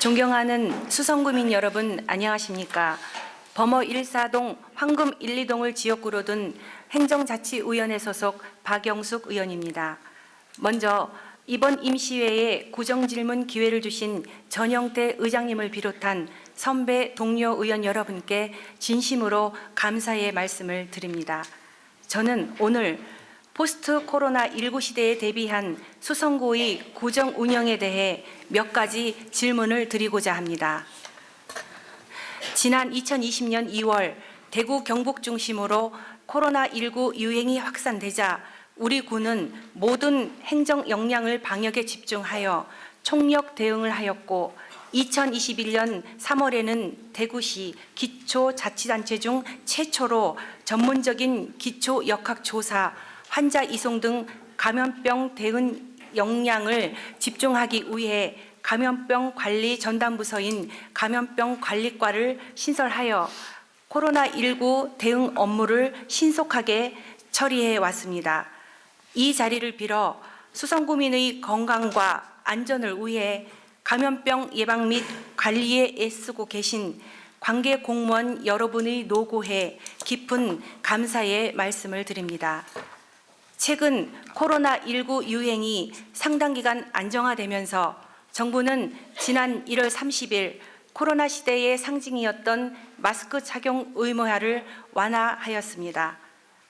존경하는 수성구민 여러분, 안녕하십니까? 범어 1사동 황금 1, 2동을 지역구로 둔 행정자치위원회 소속 박영숙 의원입니다. 먼저 이번 임시회에 구정질문 기회를 주신 전영태 의장님을 비롯한 선배 동료 의원 여러분께 진심으로 감사의 말씀을 드립니다. 저는 오늘 포스트 코로나19 시대에 대비한 수성구의 구정 운영에 대해 몇 가지 질문을 드리고자 합니다. 지난 2020년 2월 대구 경북 중심으로 코로나19 유행이 확산되자 우리 구는 모든 행정 역량을 방역에 집중하여 총력 대응을 하였고 2021년 3월에는 대구시 기초자치단체 중 최초로 전문적인 기초 역학조사, 환자 이송 등 감염병 대응 역량을 집중하기 위해 감염병 관리 전담부서인 감염병 관리과를 신설하여 코로나19 대응 업무를 신속하게 처리해 왔습니다. 이 자리를 빌어 수성구민의 건강과 안전을 위해 감염병 예방 및 관리에 애쓰고 계신 관계 공무원 여러분의 노고에 깊은 감사의 말씀을 드립니다. 최근 코로나19 유행이 상당 기간 안정화되면서 정부는 지난 1월 30일 코로나 시대의 상징이었던 마스크 착용 의무화를 완화하였습니다.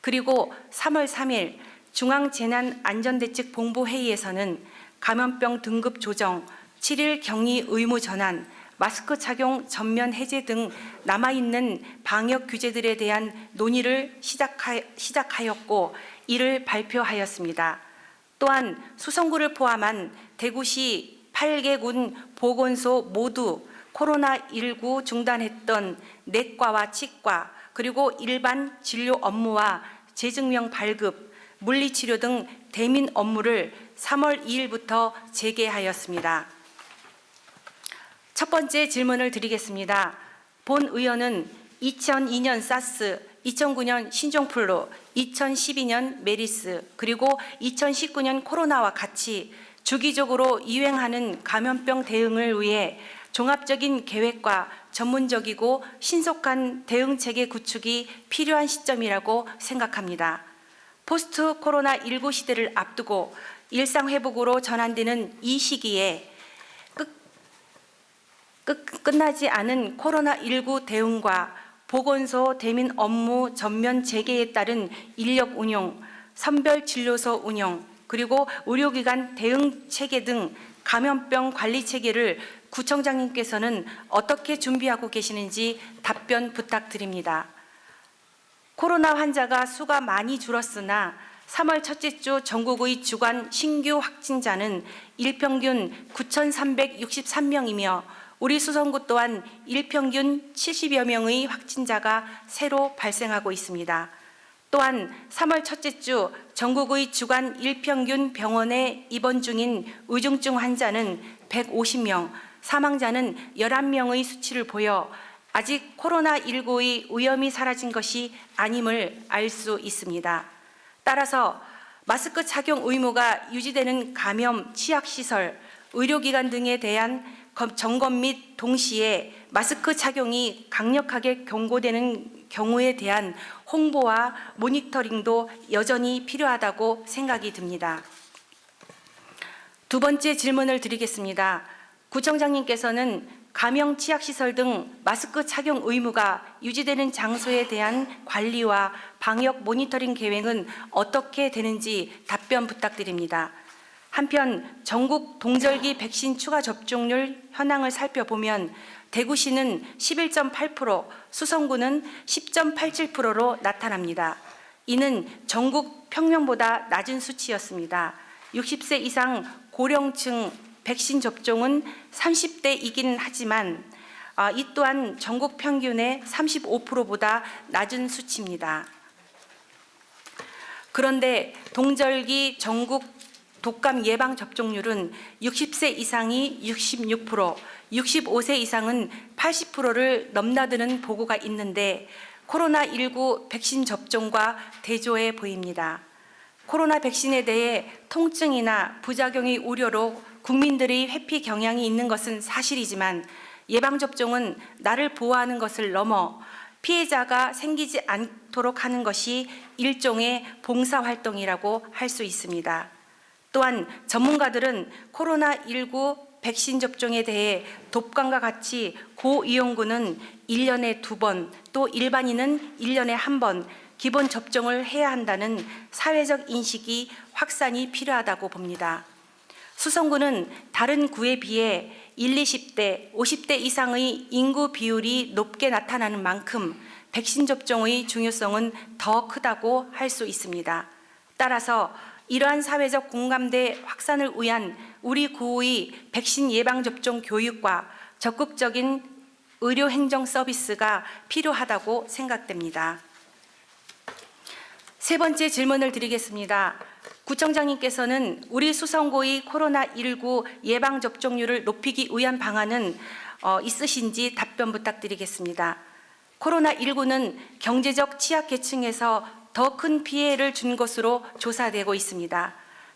그리고 3월 3일 중앙재난안전대책본부회의에서는 감염병 등급 조정, 7일 격리 의무 전환, 마스크 착용 전면 해제 등 남아있는 방역 규제들에 대한 논의를 시작하였고 이를 발표하였습니다. 또한 수성구를 포함한 대구시 8개 군 보건소 모두 코로나19 중단했던 내과와 치과 그리고 일반 진료 업무와 재증명 발급, 물리치료 등 대민 업무를 3월 2일부터 재개하였습니다. 첫 번째 질문을 드리겠습니다. 본 의원은 2002년 사스, 2009년 신종플루, 2012년 메리스, 그리고 2019년 코로나와 같이 주기적으로 유행하는 감염병 대응을 위해 종합적인 계획과 전문적이고 신속한 대응 체계 구축이 필요한 시점이라고 생각합니다. 포스트 코로나19 시대를 앞두고 일상 회복으로 전환되는 이 시기에 끝나지 않은 코로나19 대응과 보건소 대민 업무 전면 재개에 따른 인력 운용, 선별 진료소 운영, 그리고 의료기관 대응 체계 등 감염병 관리 체계를 구청장님께서는 어떻게 준비하고 계시는지 답변 부탁드립니다. 코로나 환자가 수가 많이 줄었으나 3월 첫째 주 전국의 주간 신규 확진자는 일평균 9,363명이며 우리 수성구 또한 일평균 70여 명의 확진자가 새로 발생하고 있습니다. 또한 3월 첫째 주 전국의 주간 일평균 병원에 입원 중인 위중증 환자는 150명, 사망자는 11명의 수치를 보여 아직 코로나19의 위험이 사라진 것이 아님을 알 수 있습니다. 따라서 마스크 착용 의무가 유지되는 감염 취약시설, 의료기관 등에 대한 점검 및 동시에 마스크 착용이 강력하게 경고되는 경우에 대한 홍보와 모니터링도 여전히 필요하다고 생각이 듭니다. 두 번째 질문을 드리겠습니다. 구청장님께서는 감염 취약시설 등 마스크 착용 의무가 유지되는 장소에 대한 관리와 방역 모니터링 계획은 어떻게 되는지 답변 부탁드립니다. 한편 전국 동절기 백신 추가 접종률 현황을 살펴보면 대구시는 11.8%, 수성구는 10.87%로 나타납니다. 이는 전국 평균보다 낮은 수치였습니다. 60세 이상 고령층 백신 접종은 30대이긴 하지만 이 또한 전국 평균의 35%보다 낮은 수치입니다. 그런데 동절기 전국 독감 예방 접종률은 60세 이상이 66%, 65세 이상은 80%를 넘나드는 보고가 있는데 코로나19 백신 접종과 대조해 보입니다. 코로나 백신에 대해 통증이나 부작용의 우려로 국민들의 회피 경향이 있는 것은 사실이지만 예방접종은 나를 보호하는 것을 넘어 피해자가 생기지 않도록 하는 것이 일종의 봉사활동이라고 할 수 있습니다. 또한 전문가들은 코로나19 백신 접종에 대해 독감과 같이 고위험군은 1년에 2번, 또 일반인은 1년에 1번 기본 접종을 해야 한다는 사회적 인식이 확산이 필요하다고 봅니다. 수성구는 다른 구에 비해 1, 20대, 50대 이상의 인구 비율이 높게 나타나는 만큼 백신 접종의 중요성은 더 크다고 할 수 있습니다. 따라서 이러한 사회적 공감대 확산을 위한 우리 구의 백신 예방접종 교육과 적극적인 의료행정 서비스가 필요하다고 생각됩니다. 세 번째 질문을 드리겠습니다. 구청장님께서는 우리 수성구의 코로나19 예방접종률을 높이기 위한 방안은 있으신지 답변 부탁드리겠습니다. 코로나19는 경제적 취약계층에서 더 큰 피해를 준 것으로 조사되고 있습니다.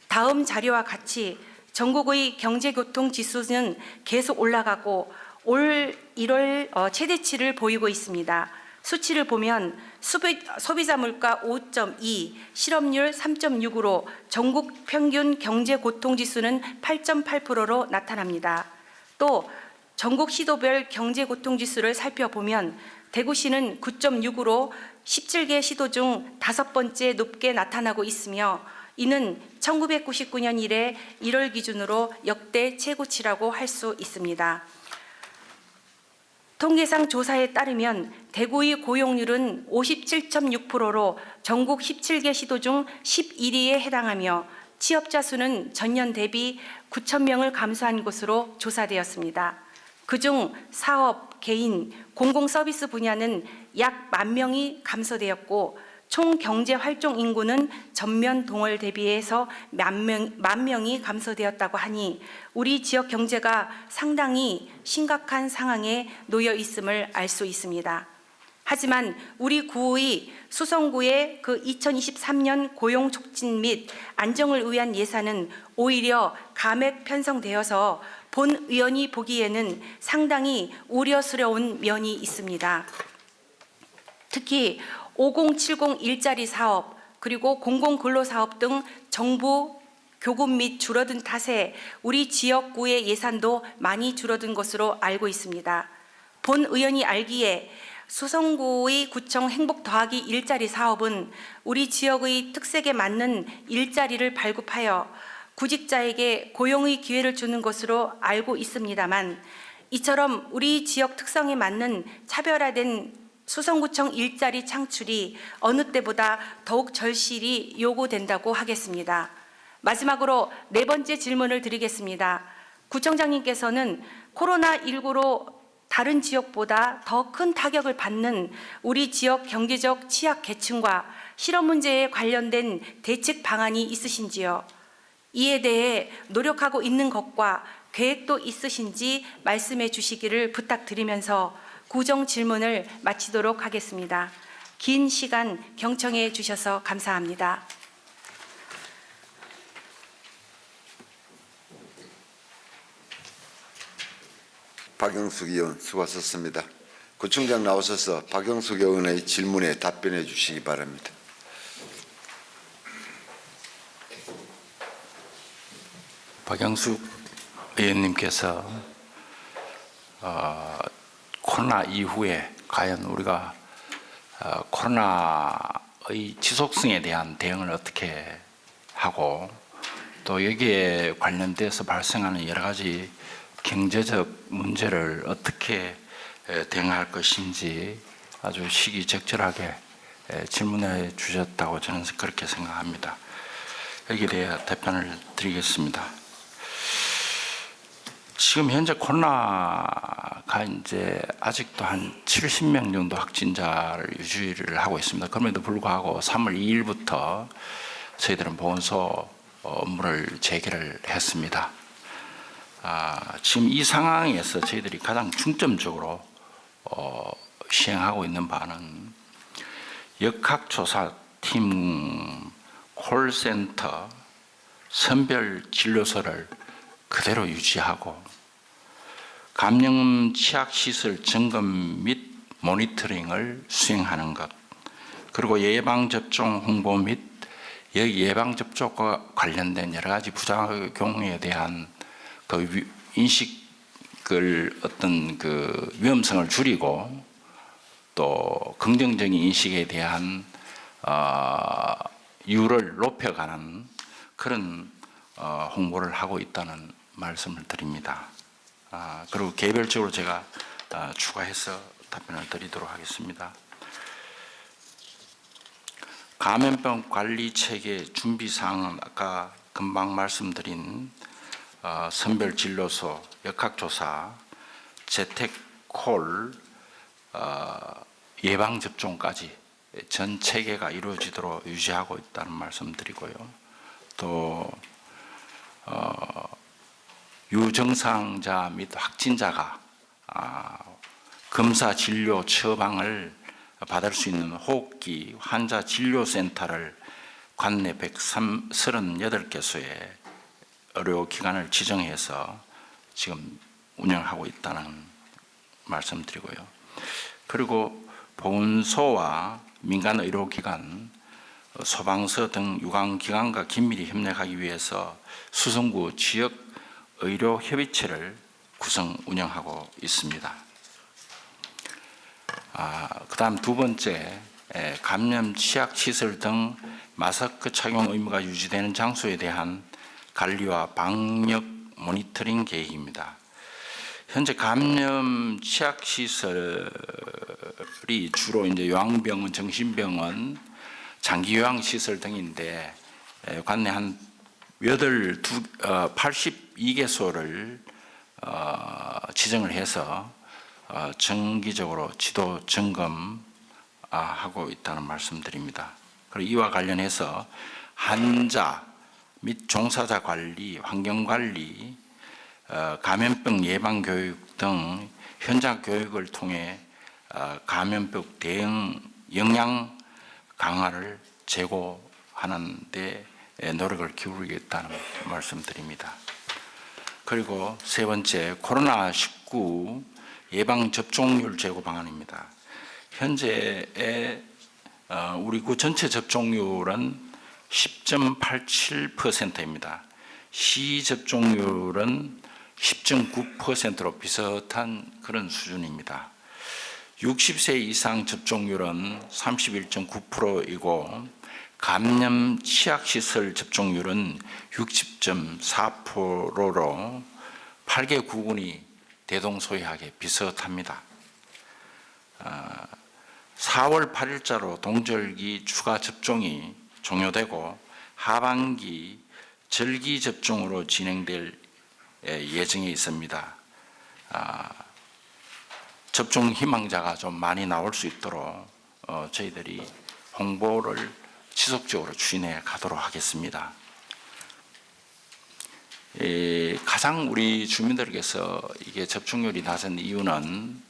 다음 자료와 같이 전국의 경제교통지수는 계속 올라가고 올 1월 최대치를 보이고 있습니다. 수치를 보면 소비자 물가 5.2, 실업률 3.6으로 전국 평균 경제고통지수는 8.8%로 나타납니다. 또 전국 시도별 경제고통지수를 살펴보면 대구시는 9.6으로 17개 시도 중 5번째 높게 나타나고 있으며 이는 1999년 이래 1월 기준으로 역대 최고치라고 할 수 있습니다. 통계상 조사에 따르면 대구의 고용률은 57.6%로 전국 17개 시도 중 11위에 해당하며 취업자 수는 전년 대비 9,000명을 감소한 것으로 조사되었습니다. 그중 사업, 개인, 공공서비스 분야는 약 10,000명이 감소되었고 총 경제 활동 인구는 전면 동월 대비해서 10,000명이 감소되었다고 하니 우리 지역 경제가 상당히 심각한 상황에 놓여 있음을 알 수 있습니다. 하지만 우리 구의 수성구의 그 2023년 고용 촉진 및 안정을 위한 예산은 오히려 감액 편성되어서 본 의원이 보기에는 상당히 우려스러운 면이 있습니다. 특히 5070 일자리 사업 그리고 공공근로사업 등 정부 교급 및 줄어든 탓에 우리 지역구의 예산도 많이 줄어든 것으로 알고 있습니다. 본 의원이 알기에 수성구의 구청 행복 더하기 일자리 사업은 우리 지역의 특색에 맞는 일자리를 발급하여 구직자에게 고용의 기회를 주는 것으로 알고 있습니다만 이처럼 우리 지역 특성에 맞는 차별화된 수성구청 일자리 창출이 어느 때보다 더욱 절실히 요구된다고 하겠습니다. 마지막으로 네 번째 질문을 드리겠습니다. 구청장님께서는 코로나19로 다른 지역보다 더 큰 타격을 받는 우리 지역 경제적 취약계층과 실업 문제에 관련된 대책 방안이 있으신지요? 이에 대해 노력하고 있는 것과 계획도 있으신지 말씀해 주시기를 부탁드리면서 구정 질문을 마치도록 하겠습니다. 긴 시간 경청해 주셔서 감사합니다. 박영숙 의원 수고하셨습니다. 구청장 나오셔서 박영숙 의원의 질문에 답변해 주시기 바랍니다. 박영숙 의원님께서 코로나 이후에 과연 우리가 코로나의 지속성에 대한 대응을 어떻게 하고 또 여기에 관련돼서 발생하는 여러 가지 경제적 문제를 어떻게 대응할 것인지 아주 시기적절하게 질문해 주셨다고 저는 그렇게 생각합니다. 여기에 대해 답변을 드리겠습니다. 지금 현재 코로나가 이제 아직도 한 70명 정도 확진자를 유지를 하고 있습니다. 그럼에도 불구하고 3월 2일부터 저희들은 보건소 업무를 재개를 했습니다. 지금 이 상황에서 저희들이 가장 중점적으로 시행하고 있는 바는 역학조사팀, 콜센터, 선별진료소를 그대로 유지하고 감염 취약시설 점검 및 모니터링을 수행하는 것, 그리고 예방접종 홍보 및 예방접종과 관련된 여러 가지 부작용에 대한 그 인식을 어떤 그 위험성을 줄이고 또 긍정적인 인식에 대한 이유를 높여가는 그런 홍보를 하고 있다는 말씀을 드립니다. 그리고 개별적으로 제가 추가해서 답변을 드리도록 하겠습니다. 감염병 관리 체계 준비 사항은 아까 금방 말씀드린 선별 진료소, 역학조사, 재택콜, 예방접종까지 전 체계가 이루어지도록 유지하고 있다는 말씀드리고요. 또 유증상자 및 확진자가 검사 진료 처방을 받을 수 있는 호흡기 환자 진료센터를 관내 138개소의 의료기관을 지정해서 지금 운영하고 있다는 말씀드리고요. 그리고 보건소와 민간 의료기관, 소방서 등 유관기관과 긴밀히 협력하기 위해서 수성구 지역 의료협의체를 구성 운영하고 있습니다. 그다음 두 번째, 감염 취약시설 등 마스크 착용 의무가 유지되는 장소에 대한 관리와 방역 모니터링 계획입니다. 현재 감염 취약시설이 주로 이제 요양병원, 정신병원, 장기요양시설 등인데 관내 한 82개소를 지정을 해서 정기적으로 지도 점검하고 있다는 말씀드립니다. 그리고 이와 관련해서 환자 및 종사자 관리, 환경 관리, 감염병 예방 교육 등 현장 교육을 통해 감염병 대응 역량 강화를 제고하는 데 노력을 기울이겠다는 말씀드립니다. 그리고 세 번째, 코로나19 예방 접종률 제고 방안입니다. 현재의 우리 구 전체 접종률은 10.87%입니다. 시 접종률은 10.9%로 비슷한 그런 수준입니다. 60세 이상 접종률은 31.9%이고 감염 취약시설 접종률은 60.4%로 8개 구군이 대동소이하게 비슷합니다. 4월 8일자로 동절기 추가 접종이 종료되고 하반기 절기 접종으로 진행될 예정에 있습니다. 접종 희망자가 좀 많이 나올 수 있도록 저희들이 홍보를 지속적으로 추진해 가도록 하겠습니다. 가장 우리 주민들께서 이게 접종률이 낮은 이유는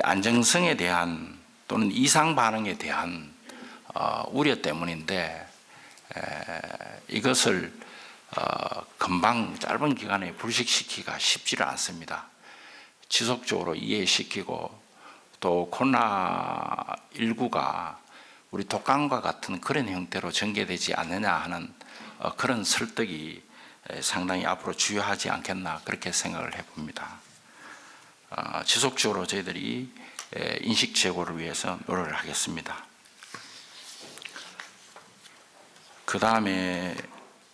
안정성에 대한 또는 이상 반응에 대한 우려 때문인데 이것을 금방 짧은 기간에 불식시키기가 쉽지를 않습니다. 지속적으로 이해시키고 또 코로나19가 우리 독감과 같은 그런 형태로 전개되지 않느냐 하는 그런 설득이 상당히 앞으로 주요하지 않겠나 그렇게 생각을 해봅니다. 지속적으로 저희들이 인식 제고를 위해서 노력을 하겠습니다. 그 다음에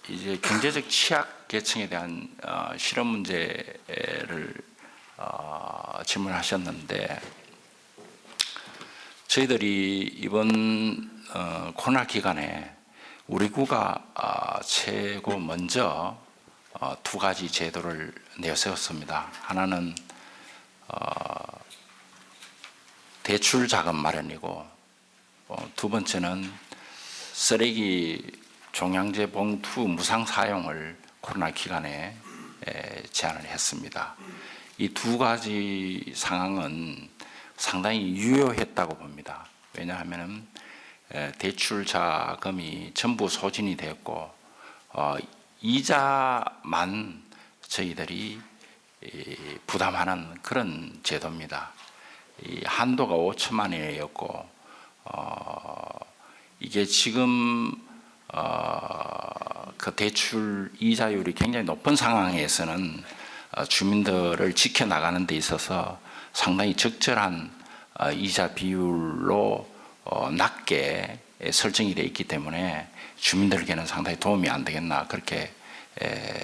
이제 경제적 취약 계층에 대한 실업 문제를 질문하셨는데 저희들이 이번 코로나 기간에 우리 구가 최고 먼저 두 가지 제도를 내세웠습니다. 하나는 대출 자금 마련이고 두 번째는 쓰레기 종량제 봉투 무상 사용을 코로나 기간에 제안을 했습니다. 이 두 가지 상황은 상당히 유효했다고 봅니다. 왜냐하면 대출 자금이 전부 소진이 되었고 이자만 저희들이 부담하는 그런 제도입니다. 이 한도가 5천만 원이었고 이게 지금 그 대출 이자율이 굉장히 높은 상황에서는 주민들을 지켜나가는 데 있어서 상당히 적절한 이자 비율로 낮게 설정이 되어 있기 때문에 주민들에게는 상당히 도움이 안 되겠나 그렇게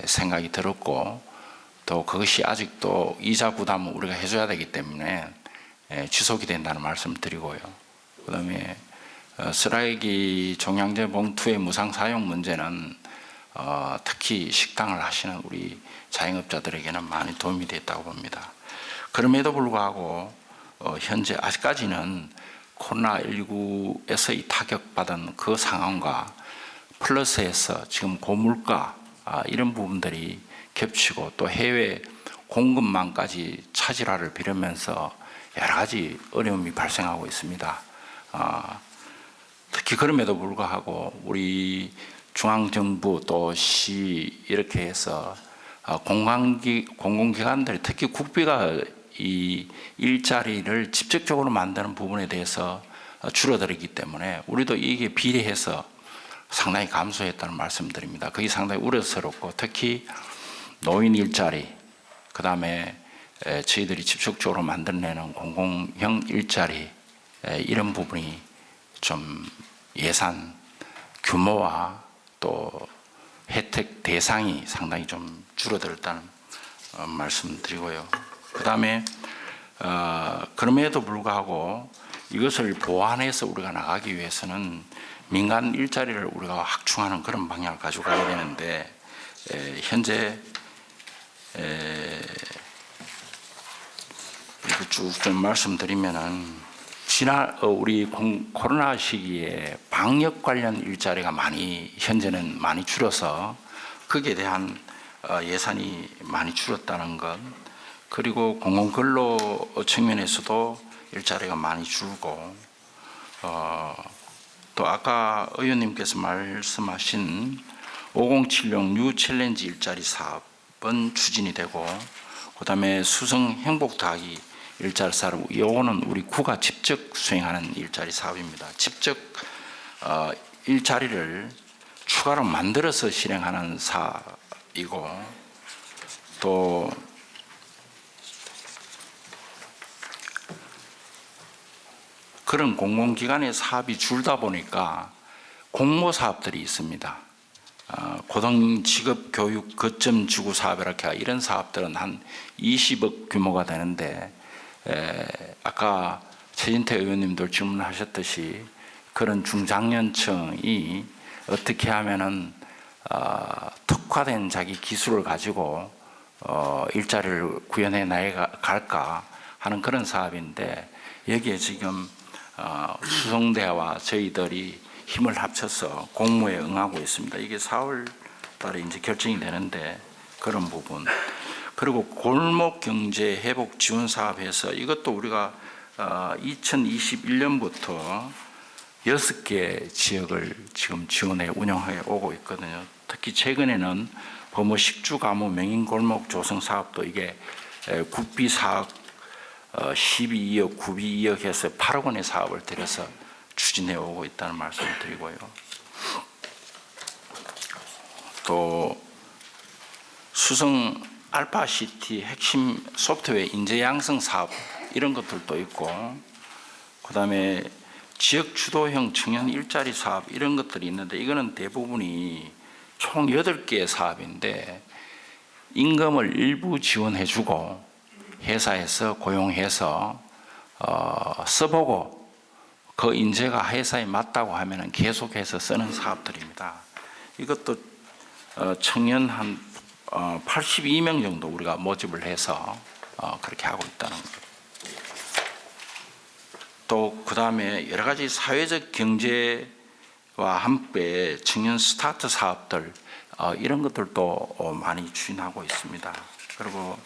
생각이 들었고, 또 그것이 아직도 이자 부담을 우리가 해줘야 되기 때문에 지속이 된다는 말씀을 드리고요. 그 다음에 쓰레기 종량제 봉투의 무상 사용 문제는 특히 식당을 하시는 우리 자영업자들에게는 많이 도움이 됐다고 봅니다. 그럼에도 불구하고 현재 아직까지는 코로나19에서 이 타격받은 그 상황과 플러스해서 지금 고물가 이런 부분들이 겹치고 또 해외 공급망까지 차질화를 빚으면서 여러 가지 어려움이 발생하고 있습니다. 특히 그럼에도 불구하고 우리 중앙정부 또 시 이렇게 해서 공공기관들이 특히 국비가 이 일자리를 직접적으로 만드는 부분에 대해서 줄어들기 때문에 우리도 이게 비례해서 상당히 감소했다는 말씀드립니다. 그게 상당히 우려스럽고, 특히 노인 일자리, 그 다음에 저희들이 직접적으로 만들어내는 공공형 일자리, 이런 부분이 좀 예산 규모와 또 혜택 대상이 상당히 좀 줄어들었다는 말씀드리고요. 그 다음에 그럼에도 불구하고 이것을 보완해서 우리가 나가기 위해서는 민간 일자리를 우리가 확충하는 그런 방향을 가지고 가야 되는데, 현재 이렇게 쭉 좀 말씀드리면은 우리 코로나 시기에 방역 관련 일자리가 현재는 많이 줄어서 거기에 대한 예산이 많이 줄었다는 것, 그리고 공공근로 측면에서도 일자리가 많이 줄고, 또 아까 의원님께서 말씀하신 5076 뉴 챌린지 일자리 사업은 추진이 되고, 그 다음에 수성 행복 더하기 일자리 사업, 이거는 우리 구가 직접 수행하는 일자리 사업입니다. 직접 일자리를 추가로 만들어서 실행하는 사업이고, 또 그런 공공기관의 사업이 줄다 보니까 공모 사업들이 있습니다. 고등직업교육 거점 지구 사업 이런 사업들은 한 20억 규모가 되는데, 아까 최진태 의원님도 질문하셨듯이 그런 중장년층이 어떻게 하면은 특화된 자기 기술을 가지고 일자리를 구현해 나갈까 하는 그런 사업인데, 여기에 지금 수성대와 저희들이 힘을 합쳐서 공모에 응하고 있습니다. 이게 4월 달에 이제 결정이 되는데, 그런 부분. 그리고 골목 경제 회복 지원 사업에서 이것도 우리가 2021년부터 6개 지역을 지금 지원해 운영해 오고 있거든요. 특히 최근에는 범어 식주 가무 명인 골목 조성 사업도 이게 국비 사업 12억, 구비 2억 해서 8억 원의 사업을 들여서 추진해 오고 있다는 말씀을 드리고요. 또 수성 알파시티 핵심 소프트웨어 인재 양성 사업 이런 것들도 있고, 그 다음에 지역 주도형 청년 일자리 사업 이런 것들이 있는데, 이거는 대부분이 총 8개의 사업인데 임금을 일부 지원해 주고 회사에서 고용해서 써보고 그 인재가 회사에 맞다고 하면 계속해서 쓰는 사업들입니다. 이것도 청년 한 82명 정도 우리가 모집을 해서 그렇게 하고 있다는 거예요. 또 그 다음에 여러 가지 사회적 경제와 함께 청년 스타트 사업들 이런 것들도 많이 추진하고 있습니다. 그리고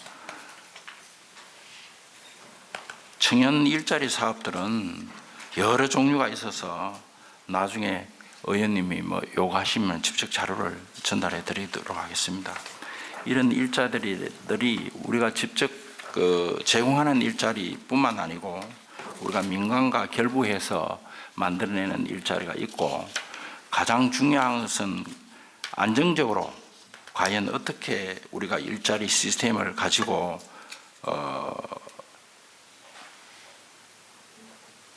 청년 일자리 사업들은 여러 종류가 있어서 나중에 의원님이 요구하시면 직접 자료를 전달해 드리도록 하겠습니다. 이런 일자리들이 우리가 직접 제공하는 일자리뿐만 아니고 우리가 민간과 결부해서 만들어내는 일자리가 있고, 가장 중요한 것은 안정적으로 과연 어떻게 우리가 일자리 시스템을 가지고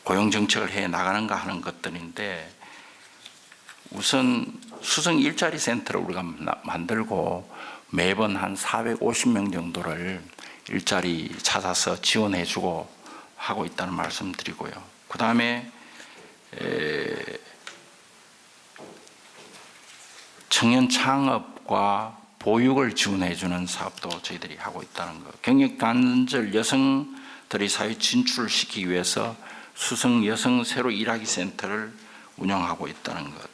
고용 정책을 해 나가는가 하는 것들인데, 우선 수성 일자리 센터를 우리가 만들고 매번 한 450명 정도를 일자리 찾아서 지원해주고 하고 있다는 말씀드리고요. 그 다음에 청년 창업과 보육을 지원해주는 사업도 저희들이 하고 있다는 것. 경력 단절 여성들이 사회 진출시키기 위해서 수성 여성 새로 일하기 센터를 운영하고 있다는 것.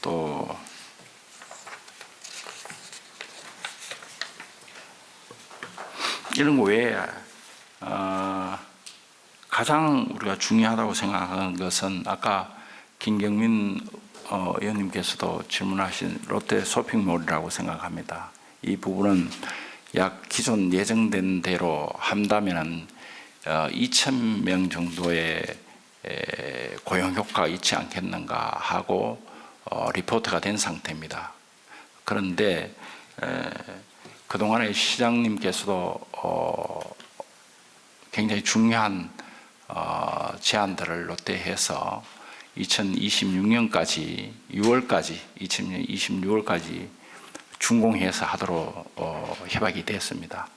또 이런 거 외에 가장 우리가 중요하다고 생각하는 것은 아까 김경민 의원님께서도 질문하신 롯데 쇼핑몰이라고 생각합니다. 이 부분은 약 기존 예정된 대로 한다면 2,000명 정도의 고용 효과가 있지 않겠는가 하고 리포트가 된 상태입니다. 그런데 그동안에 시장님께서도 굉장히 중요한 제안들을 롯데에서 2026년까지 2026월까지 준공해서 하도록 협약이 됐습니다.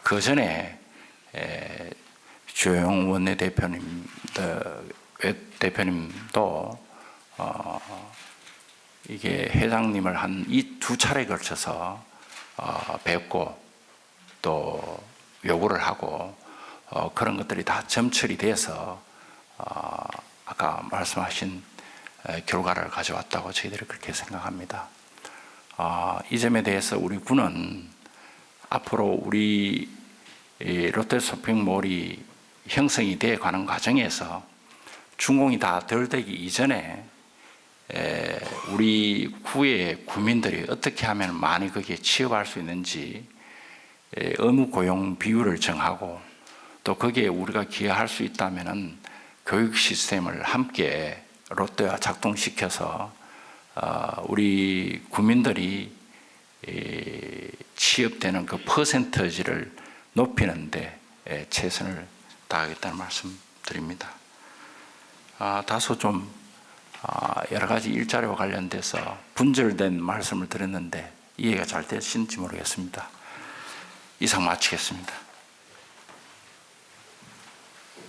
그 전에 주영 원내대표님도 이게 회장님을 한 두 차례에 걸쳐서 뵙고 또 요구를 하고 그런 것들이 다 점철이 돼서 아까 말씀하신 결과를 가져왔다고 저희들이 그렇게 생각합니다. 이 점에 대해서 우리 군은 앞으로 우리 롯데 쇼핑몰이 형성이 되어 가는 과정에서 준공이 다 덜 되기 이전에 우리 구의 구민들이 어떻게 하면 많이 거기에 취업할 수 있는지 의무 고용 비율을 정하고, 또 거기에 우리가 기여할 수 있다면은 교육 시스템을 함께 롯데와 작동시켜서 우리 구민들이 취업되는 그 퍼센터지를 높이는 데 최선을 다하겠다는 말씀 드립니다. 다소 좀 여러 가지 일자리와 관련돼서 분절된 말씀을 드렸는데 이해가 잘 되신지 모르겠습니다. 이상 마치겠습니다.